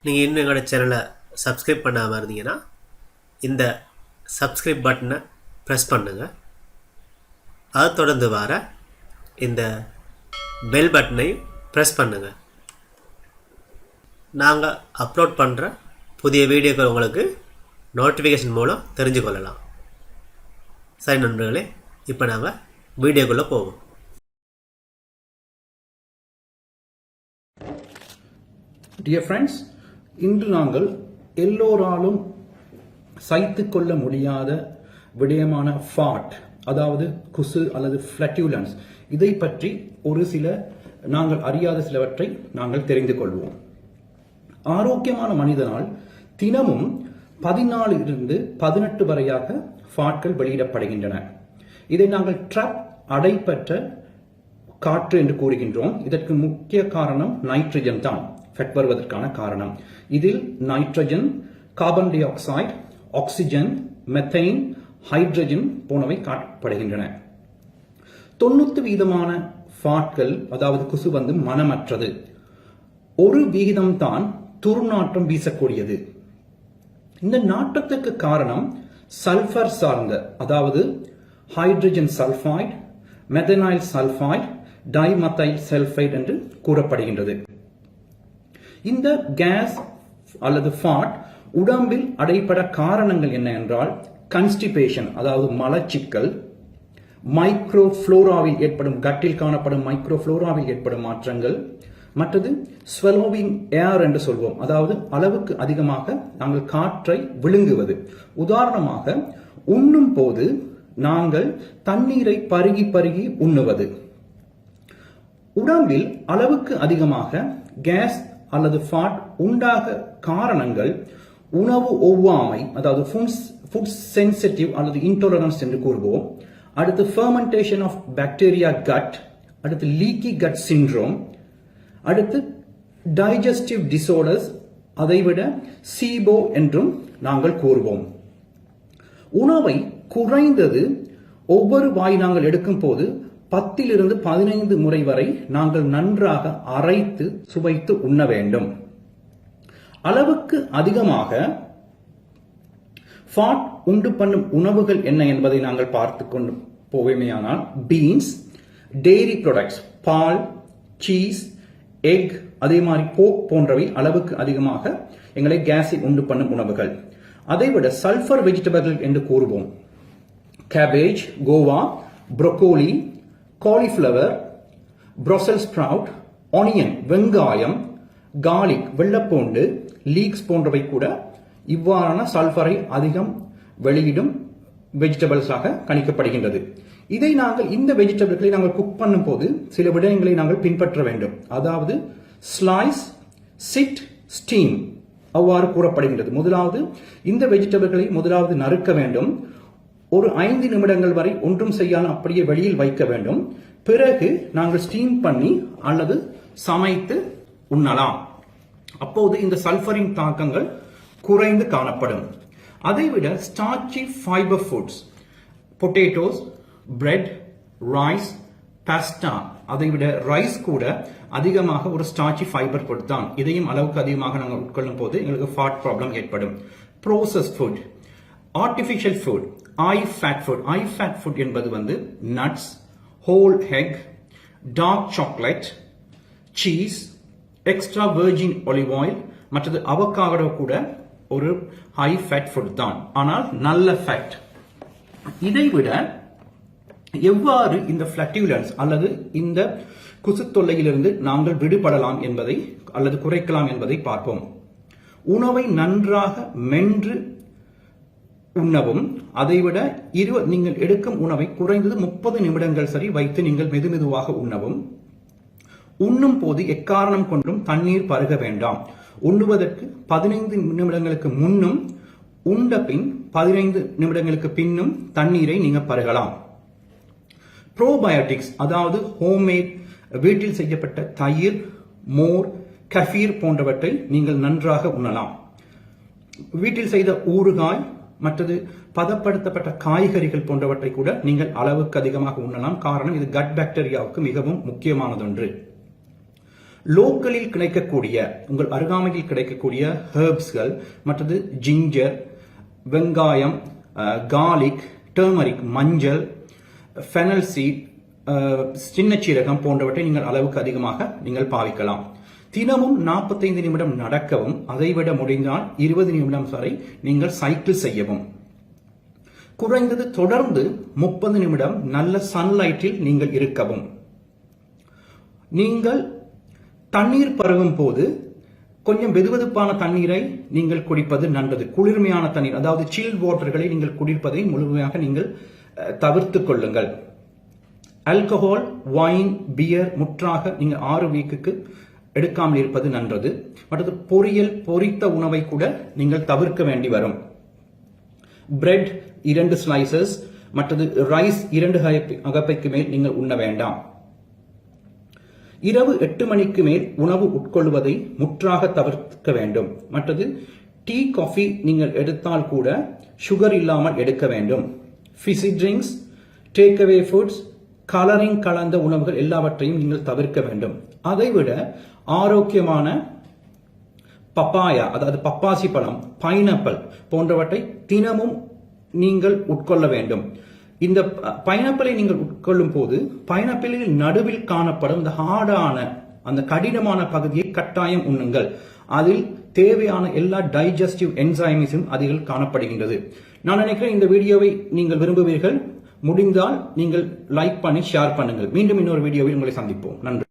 நீங்கள் இன்னும் எங்களோட சேனலை சப்ஸ்கிரைப் பண்ணாமல் இருந்தீங்கன்னா இந்த சப்ஸ்கிரைப் பட்டனை ப்ரெஸ் பண்ணுங்கள். அதை தொடர்ந்து வர இந்த பெல் பட்டனை ப்ரெஸ் பண்ணுங்கள். நாங்கள் அப்லோட் பண்ணுற புதிய வீடியோக்கள் உங்களுக்கு நோட்டிஃபிகேஷன் மூலம் தெரிஞ்சு கொள்ளலாம். சரி நண்பர்களே, இப்போ நாங்கள் வீடியோக்குள்ளே போவோம். டியர் ஃப்ரெண்ட்ஸ், இன்று நாங்கள் எல்லோராலும் சைத்து கொள்ள முடியாத விடயமான ஃபாட், அதாவது குசு அல்லது ஃபிளட்யூலன்ஸ், இதை பற்றி ஒரு சில நாங்கள் அறியாத சிலவற்றை நாங்கள் தெரிந்து கொள்வோம். ஆரோக்கியமான மனிதனால் தினமும் 14 இருந்து 18 வரையாக ஃபாட்கள் வெளியிடப்படுகின்றன. இதை நாங்கள் ட்ராப், அடைப்பற்ற காற்று என்று கூறுகின்றோம். இதற்கு முக்கிய காரணம் நைட்ரஜன் தான், ஃபெட் வருவதற்கான காரணம். இதில் nitrogen, carbon dioxide, oxygen, methane, hydrogen போனவை காட்டப்படுகின்றன. 90% ஃபாட்கள், அதாவது குசு மனமற்றது. 1% துர்நாற்றம் வீசக்கூடியது. இந்த நாற்றத்துக்கு காரணம் சல்பர் சார்ந்த, அதாவது ஹைட்ரஜன் சல்பைடு, மெத்தனைல் சல்பைடு, டைமெத்தைல் சல்பைடு என்று கூறப்படுகின்றது. இந்த கேஸ் அல்லது ஃபாட் உடம்பில் அடைபட காரணங்கள் என்ன என்றால் கன்ஸ்டிபேஷன், அதாவது மலச்சிக்கல், மைக்ரோஃப்ளோராவில் ஏற்படும், கட்டில் காணப்படும் மைக்ரோஃப்ளோராவில் ஏற்படும் மாற்றங்கள், மற்றது ஸ்வெலோவிங் ஏர் என்று சொல்வோம், அதாவது அளவுக்கு அதிகமாக நாங்கள் காற்றை விழுங்குவது. உதாரணமாக, உண்ணும் போது நாங்கள் தண்ணீரை பருகி பருகி உண்ணுவது. உடம்பில் அளவுக்கு அதிகமாக கேஸ் அல்லது ஃபாட் உண்டாக காரணங்கள் உணவு ஒவ்வாமை, அதாவது ஃபுட் சென்சிட்டிவ் அல்லது இன்டாலரன்ஸ் என்று கூறுவோம். அடுத்து ஃபெர்மெண்டேஷன் ஆஃப் பாக்டீரியா கட், அடுத்து லீக்கி கட் சிண்ட்ரோம், அடுத்து டைஜஸ்டிவ் டிசார்டர்ஸ், அதைவிட சீபோ என்றும் நாங்கள் கூறுவோம். உணவை குறைந்தது ஒவ்வொரு வாய் நாங்கள் எடுக்கும் போது 10 இருந்து 15 முறை வரை நாங்கள் நன்றாக அரைத்து சுவைத்து உண்ண வேண்டும். அளவுக்கு அதிகமாக ஃபாட் உண்டு பண்ணும் உணவுகள் என்ன என்பதை நாங்கள் பார்த்து கொண்டு போவேமையானால் பீன்ஸ், டெய்ரி ப்ராடக்ட்ஸ், பால், சீஸ், எக், அதே மாதிரி போக் போன்றவை அளவுக்கு அதிகமாக எங்களை கேஸை உண்டு பண்ணும் உணவுகள். அதைவிட சல்பர் வெஜிடபிள்கள் என்று கூறுவோம். Cabbage, Goa, broccoli, cauliflower, பிரசல் sprout, onion, வெங்காயம், கார்லிக், வெள்ளப்பூண்டு, லீக்ஸ் போன்றவை கூட இவ்வாறான சல்பரை அதிகம் வெளியிடும் வெஜிடபிள்ஸாக கணிக்கப்படுகின்றது. இதை நாங்கள், இந்த வெஜிடபிள்களை நாங்கள் குக் பண்ணும் போது சில விடயங்களை நாங்கள் பின்பற்ற வேண்டும். அதாவது ஸ்லைஸ், சிட், ஸ்டீம் அவ்வாறு கூறப்படுகின்றது. முதலாவது இந்த வெஜிடபிள்களை முதலாவது நறுக்க வேண்டும். ஒரு 5 நிமிடங்கள் வரை ஒன்றும் செய்யாமல் அப்படியே வெளியில் வைக்க வேண்டும். பிறகு நாங்கள் ஸ்டீம் பண்ணி அல்லது சமைத்து உண்ணலாம். அப்போது இந்த சல்பரின் தாக்கங்கள் குறைந்து காணப்படும். அதைவிட starchy fibre foods, potatoes, bread, rice, pasta, அதைவிட ரைஸ் கூட அதிகமாக ஒரு ஸ்டார்ச்சி ஃபைபர் ஃபுட் தான். இதையும் அளவுக்கு அதிகமாக நாங்கள் உட்கொள்ளும் போது எங்களுக்கு ஃபாட் ப்ராப்ளம் ஏற்படும். Process food, artificial food, high fat food. High fat food என்பது nuts, whole egg, dark chocolate, cheese, extra virgin olive oil, மற்றது அவகாடோ கூட ஒரு ஹை ஃபேட் ஃபுட் தான், ஆனால் நல்ல ஃபேட். இதைவிட எவ்வாறு இந்த ஃபிளட்யூலன்ஸ் அல்லது இந்த குசு தொல்லையிலிருந்து நாங்கள் விடுபடலாம் என்பதை அல்லது குறைக்கலாம் என்பதை பார்ப்போம். உணவை நன்றாக மென்று உண்ணவும், அதைவிட நீங்கள் எடுக்கும் உணவை குறைந்தது 30 நிமிடங்கள் சரி வைத்து நீங்கள் மெதுமெதுவாக உண்ணவும். உண்ணும் போது எக்காரணம் கொண்டும் தண்ணீர் பருக வேண்டாம். உண்ணுவதற்கு 15 நிமிடங்களுக்கு முன்னும் உண்ட பின் 15 நிமிடங்களுக்கு பின்னும் தண்ணீரை நீங்க பருகலாம். ப்ரோபயோட்டிக்ஸ், அதாவது ஹோம்மேட், வீட்டில் செய்யப்பட்ட தயிர், மோர், கஃபீர் போன்றவற்றை நீங்கள் நன்றாக உண்ணலாம். வீட்டில் செய்த ஊறுகாய், மற்றது பதப்படுத்தப்பட்ட காய்கறிகள் போன்றவற்றை கூட நீங்கள் அளவுக்கு அதிகமாக உண்ணலாம். காரணம், இது கட் பாக்டீரியாவுக்கு மிகவும் முக்கியமானதொன்று. லோக்கலில் கிடைக்கக்கூடிய உங்கள் அருகாமையில் கிடைக்கக்கூடிய ஹெர்ப்ஸ்கள், மற்றது ஜிஞ்சர், வெங்காயம், கார்லிக், டர்மரிக், மஞ்சள், ஃபெனல் சீட், சின்ன சீரகம் போன்றவற்றை நீங்கள் அளவுக்கு அதிகமாக நீங்கள் பாவிக்கலாம். தினமும் 45 நிமிடம் நடக்கவும், அதைவிட முடிந்தால் 20 நிமிடம் வரை நீங்கள் சைக்கிள் செய்யவும். குறைந்தது தொடர்ந்து 30 நிமிடம் நல்ல சன்லைட்டில் நீங்கள் இருக்கவும். நீங்கள் தண்ணீர் பருகும் போது கொஞ்சம் வெதுவெதுப்பான தண்ணீரை நீங்கள் குடிப்பது நல்லது. குளிர்மையான தண்ணீர், அதாவது சில் வாட்டர்களை நீங்கள் குடிப்பதை முழுமையாக நீங்கள் தவிர்த்துக் கொள்ளுங்கள். ஆல்கஹால், வைன், பியர் முற்றாக நீங்கள் 6 வீக்குக்கு எடுக்காமல் இருப்பது நல்லது. மற்றது பொரித்த உணவை கூட நீங்கள் தவிர்க்க வேண்டி வரும். பிரெட் 2 ஸ்லைசஸ், மற்றது ரைஸ் 2 அகப்பைக்கு மேல் நீங்கள் உண்ண வேண்டாம். இரவு 8 மணிக்கு மேல் உணவு உட்கொள்வதை முற்றாக தவிர்க்க வேண்டும். மற்றது டீ, காஃபி நீங்கள் எடுத்தால் கூட சுகர் இல்லாமல் எடுக்க வேண்டும். Fizzy drinks, take away foods, colouring கலந்த உணவுகள் எல்லாவற்றையும் நீங்கள் தவிர்க்க வேண்டும். அதைவிட ஆரோக்கியமான பப்பாயா, அதாவது பப்பாசி பழம், பைனாப்பிள் போன்றவற்றை தினமும் நீங்கள் உட்கொள்ள வேண்டும். இந்த பைனாப்பிளை நீங்கள் உட்கொள்ளும் போது பைனாப்பிளில் நடுவில் காணப்படும் இந்த ஹார்டான அந்த கடினமான பகுதியை கட்டாயம் உண்ணுங்கள். அதில் தேவையான எல்லா டைஜஸ்டிவ் என்சைம்ஸும் அதில் காணப்படுகின்றது. நான் நினைக்கிறேன் இந்த வீடியோவை நீங்கள் விரும்புவீர்கள். முடிந்தால் நீங்கள் லைக் பண்ணி ஷேர் பண்ணுங்கள். மீண்டும் இன்னொரு வீடியோவில் உங்களை சந்திப்போம். நன்றி.